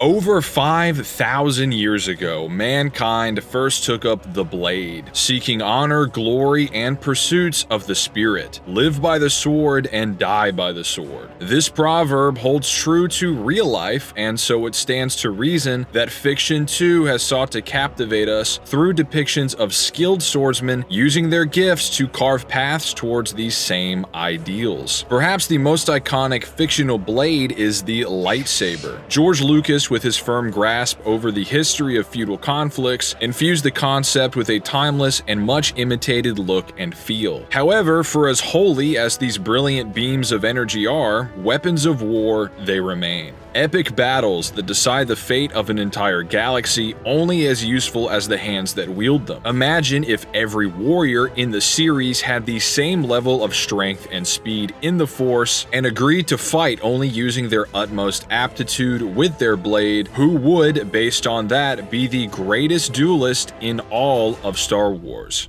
Over 5,000 years ago, mankind first took up the blade, seeking honor, glory, and pursuits of the spirit. Live by the sword and die by the sword. This proverb holds true to real life, and so it stands to reason that fiction too has sought to captivate us through depictions of skilled swordsmen using their gifts to carve paths towards these same ideals. Perhaps the most iconic fictional blade is the lightsaber. George Lucas, with his firm grasp over the history of feudal conflicts, infused the concept with a timeless and much imitated look and feel. However, for as holy as these brilliant beams of energy are, weapons of war they remain. Epic battles that decide the fate of an entire galaxy, only as useful as the hands that wield them. Imagine if every warrior in the series had the same level of strength and speed in the Force and agreed to fight only using their utmost aptitude with their blade. Who would, based on that, be the greatest duelist in all of Star Wars?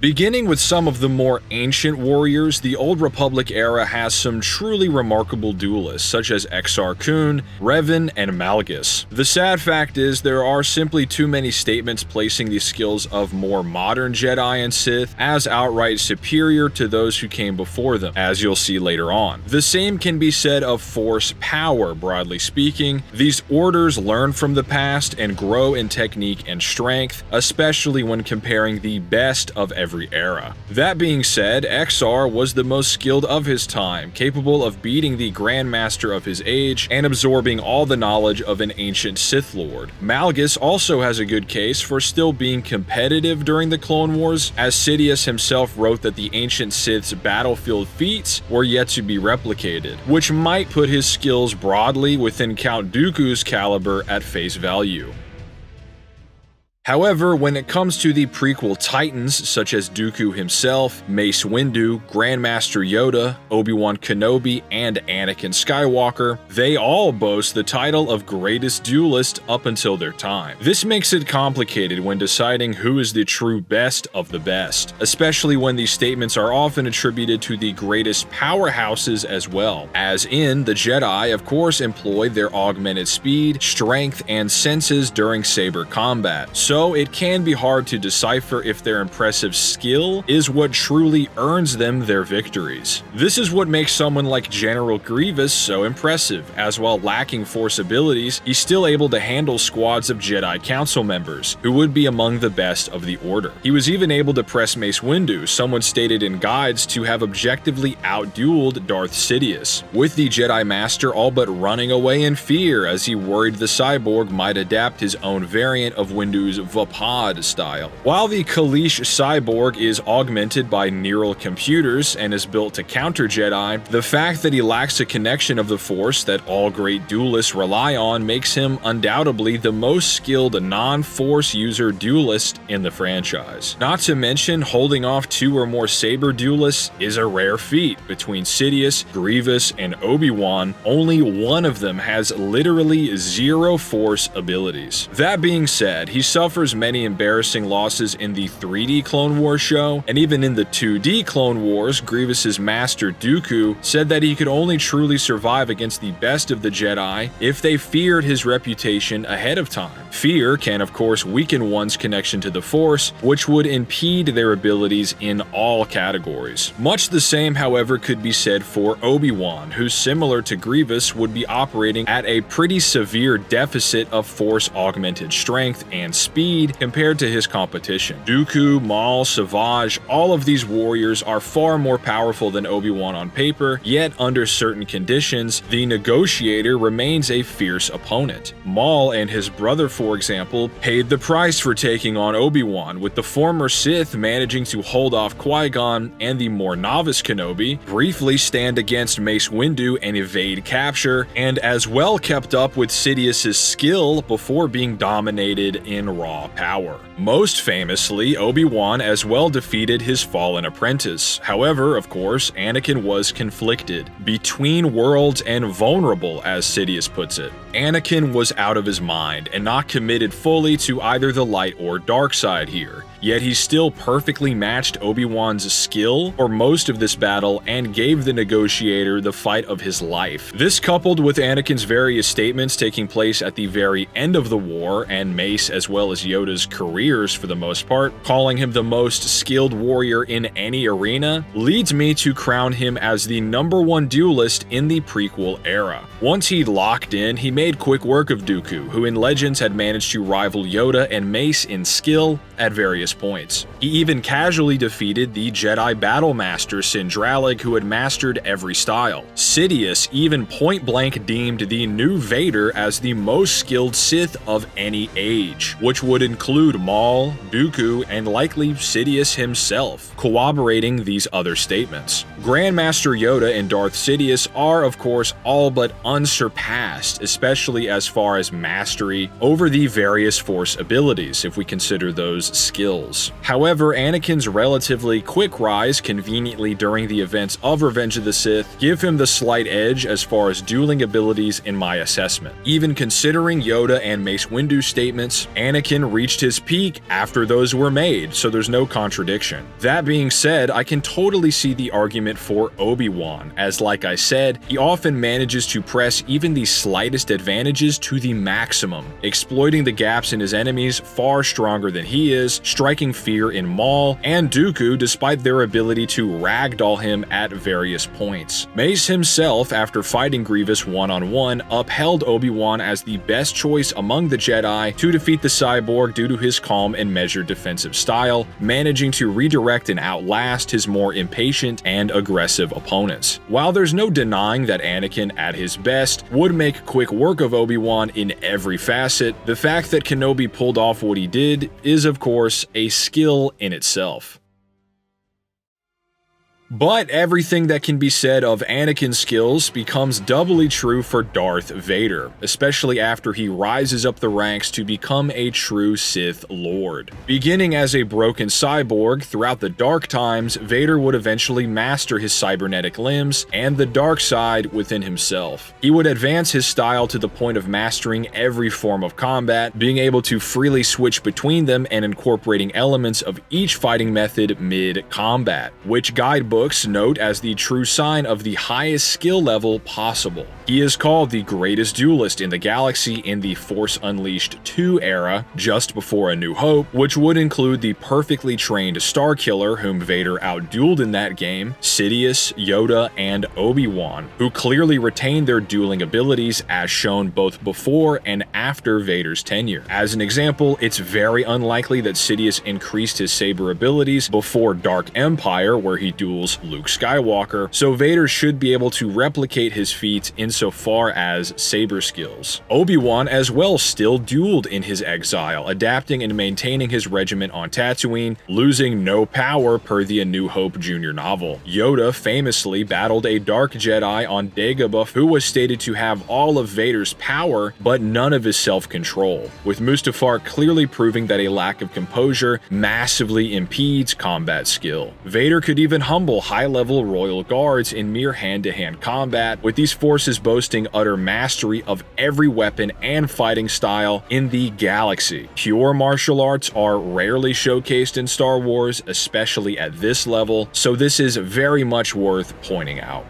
Beginning with some of the more ancient warriors, the Old Republic era has some truly remarkable duelists, such as Exar Kun, Revan, and Malgus. The sad fact is there are simply too many statements placing the skills of more modern Jedi and Sith as outright superior to those who came before them, as you'll see later on. The same can be said of Force power, broadly speaking. These orders learn from the past and grow in technique and strength, especially when comparing the best of every era. That being said, Exar was the most skilled of his time, capable of beating the Grandmaster of his age and absorbing all the knowledge of an ancient Sith Lord. Malgus also has a good case for still being competitive during the Clone Wars, as Sidious himself wrote that the ancient Sith's battlefield feats were yet to be replicated, which might put his skills broadly within Count Dooku's caliber at face value. However, when it comes to the prequel titans such as Dooku himself, Mace Windu, Grandmaster Yoda, Obi-Wan Kenobi, and Anakin Skywalker, they all boast the title of greatest duelist up until their time. This makes it complicated when deciding who is the true best of the best, especially when these statements are often attributed to the greatest powerhouses as well, as in the Jedi of course employed their augmented speed, strength, and senses during saber combat. So it can be hard to decipher if their impressive skill is what truly earns them their victories. This is what makes someone like General Grievous so impressive, as while lacking Force abilities, he's still able to handle squads of Jedi Council members, who would be among the best of the Order. He was even able to press Mace Windu, someone stated in guides to have objectively outdueled Darth Sidious, with the Jedi Master all but running away in fear as he worried the cyborg might adapt his own variant of Windu's Vapod style. While the Kaleesh cyborg is augmented by neural computers and is built to counter Jedi, the fact that he lacks a connection of the Force that all great duelists rely on makes him undoubtedly the most skilled non-Force user duelist in the franchise. Not to mention, holding off 2 or more saber duelists is a rare feat. Between Sidious, Grievous, and Obi-Wan, only one of them has literally 0 Force abilities. That being said, he suffers many embarrassing losses in the 3D Clone Wars show, and even in the 2D Clone Wars, Grievous's master Dooku said that he could only truly survive against the best of the Jedi if they feared his reputation ahead of time. Fear can of course weaken one's connection to the Force, which would impede their abilities in all categories. Much the same, however, could be said for Obi-Wan, who, similar to Grievous, would be operating at a pretty severe deficit of Force-augmented strength and speed compared to his competition. Dooku, Maul, Savage, all of these warriors are far more powerful than Obi-Wan on paper, yet under certain conditions, the Negotiator remains a fierce opponent. Maul and his brother, for example, paid the price for taking on Obi-Wan, with the former Sith managing to hold off Qui-Gon and the more novice Kenobi briefly stand against Mace Windu and evade capture, and as well kept up with Sidious's skill before being dominated in raw power. Most famously, Obi-Wan as well defeated his fallen apprentice. However, of course, Anakin was conflicted, between worlds and vulnerable, as Sidious puts it. Anakin was out of his mind and not committed fully to either the light or dark side here. yet he still perfectly matched Obi-Wan's skill for most of this battle and gave the negotiator the fight of his life. This, coupled with Anakin's various statements taking place at the very end of the war, and Mace as well as Yoda's careers for the most part, calling him the most skilled warrior in any arena, leads me to crown him as the #1 duelist in the prequel era. Once he'd locked in, he made quick work of Dooku, who in Legends had managed to rival Yoda and Mace in skill at various points. He even casually defeated the Jedi battle master Sindralig, who had mastered every style. Sidious even point-blank deemed the new Vader as the most skilled Sith of any age, which would include Maul, Dooku, and likely Sidious himself, corroborating these other statements. Grandmaster Yoda and Darth Sidious are, of course, all but unsurpassed, especially as far as mastery over the various Force abilities, if we consider those skills. However, Anakin's relatively quick rise conveniently during the events of Revenge of the Sith give him the slight edge as far as dueling abilities in my assessment. Even considering Yoda and Mace Windu's statements, Anakin reached his peak after those were made, so there's no contradiction. That being said, I can totally see the argument for Obi-Wan, as like I said, he often manages to press even the slightest advantages to the maximum, exploiting the gaps in his enemies far stronger than he is, striking fear in Maul and Dooku despite their ability to ragdoll him at various points. Mace himself, after fighting Grievous one-on-one, upheld Obi-Wan as the best choice among the Jedi to defeat the cyborg due to his calm and measured defensive style, managing to redirect and outlast his more impatient and aggressive opponents. While there's no denying that Anakin at his best would make quick work of Obi-Wan in every facet, the fact that Kenobi pulled off what he did is, of course, a skill in itself. But everything that can be said of Anakin's skills becomes doubly true for Darth Vader, especially after he rises up the ranks to become a true Sith Lord. Beginning as a broken cyborg, throughout the Dark Times, Vader would eventually master his cybernetic limbs and the dark side within himself. He would advance his style to the point of mastering every form of combat, being able to freely switch between them and incorporating elements of each fighting method mid-combat, which guidebooks note as the true sign of the highest skill level possible. He is called the greatest duelist in the galaxy in the Force Unleashed 2 era, just before A New Hope, which would include the perfectly trained Starkiller whom Vader outdueled in that game, Sidious, Yoda, and Obi-Wan, who clearly retained their dueling abilities as shown both before and after Vader's tenure. As an example, it's very unlikely that Sidious increased his saber abilities before Dark Empire, where he duels Luke Skywalker, so Vader should be able to replicate his feats insofar as saber skills. Obi-Wan as well still dueled in his exile, adapting and maintaining his regiment on Tatooine, losing no power per the A New Hope Jr. novel. Yoda famously battled a Dark Jedi on Dagobah who was stated to have all of Vader's power but none of his self-control, with Mustafar clearly proving that a lack of composure massively impedes combat skill. Vader could even humble high-level royal guards in mere hand-to-hand combat, with these forces boasting utter mastery of every weapon and fighting style in the galaxy. Pure martial arts are rarely showcased in Star Wars, especially at this level, so this is very much worth pointing out.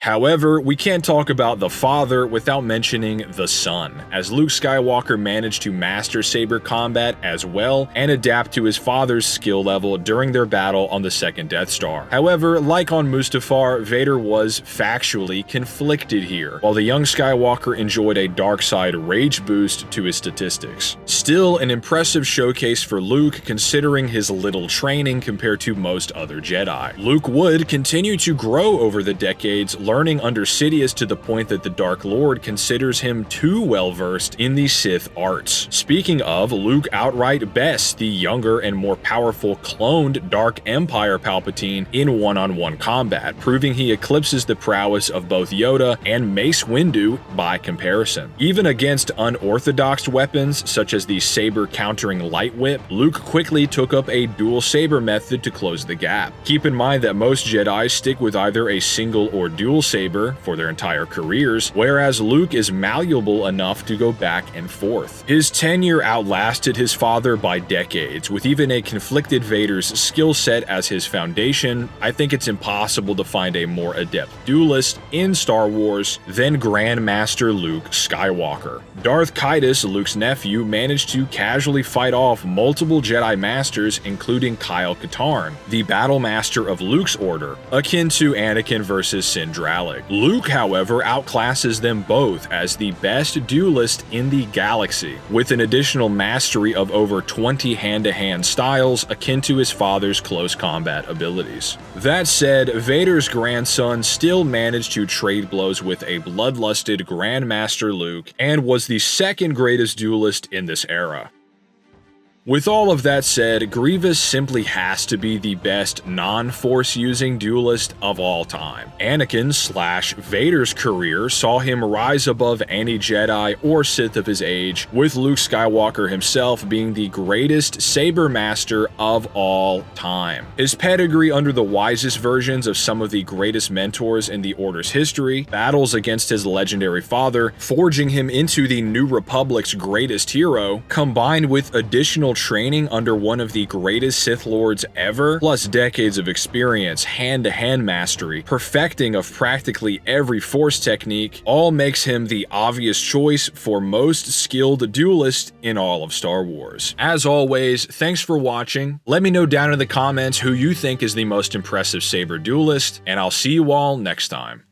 However, we can't talk about the father without mentioning the son, as Luke Skywalker managed to master saber combat as well and adapt to his father's skill level during their battle on the second Death Star. However, like on Mustafar, Vader was factually conflicted here, while the young Skywalker enjoyed a dark side rage boost to his statistics. Still, an impressive showcase for Luke considering his little training compared to most other Jedi. Luke would continue to grow over the decades, learning under Sidious to the point that the Dark Lord considers him too well-versed in the Sith arts. Speaking of, Luke outright bests the younger and more powerful cloned Dark Empire Palpatine in one-on-one combat, proving he eclipses the prowess of both Yoda and Mace Windu by comparison. Even against unorthodox weapons such as the saber countering light whip, Luke quickly took up a dual saber method to close the gap. Keep in mind that most Jedi stick with either a single or dual saber for their entire careers, whereas Luke is malleable enough to go back and forth. His tenure outlasted his father by decades, with even a conflicted Vader's skill set as his foundation. I think it's impossible to find a more adept duelist in Star Wars than Grandmaster Luke Skywalker. Darth Vader, Luke's nephew, managed to casually fight off multiple Jedi Masters, including Kyle Katarn, the Battle Master of Luke's Order, akin to Anakin versus Sindralic. Luke, however, outclasses them both as the best duelist in the galaxy, with an additional mastery of over 20 hand-to-hand styles akin to his father's close combat abilities. That said, Vader's grandson still managed to trade blows with a bloodlusted Grandmaster Luke and was the second greatest duelist in this era. With all of that said, Grievous simply has to be the best non-force using duelist of all time. Anakin/Vader's career saw him rise above any Jedi or Sith of his age, with Luke Skywalker himself being the greatest saber master of all time. His pedigree under the wisest versions of some of the greatest mentors in the Order's history, battles against his legendary father, forging him into the New Republic's greatest hero, combined with additional training under one of the greatest Sith Lords ever, plus decades of experience, hand-to-hand mastery, perfecting of practically every Force technique, all makes him the obvious choice for most skilled duelist in all of Star Wars. As always, thanks for watching. Let me know down in the comments who you think is the most impressive saber duelist, and I'll see you all next time.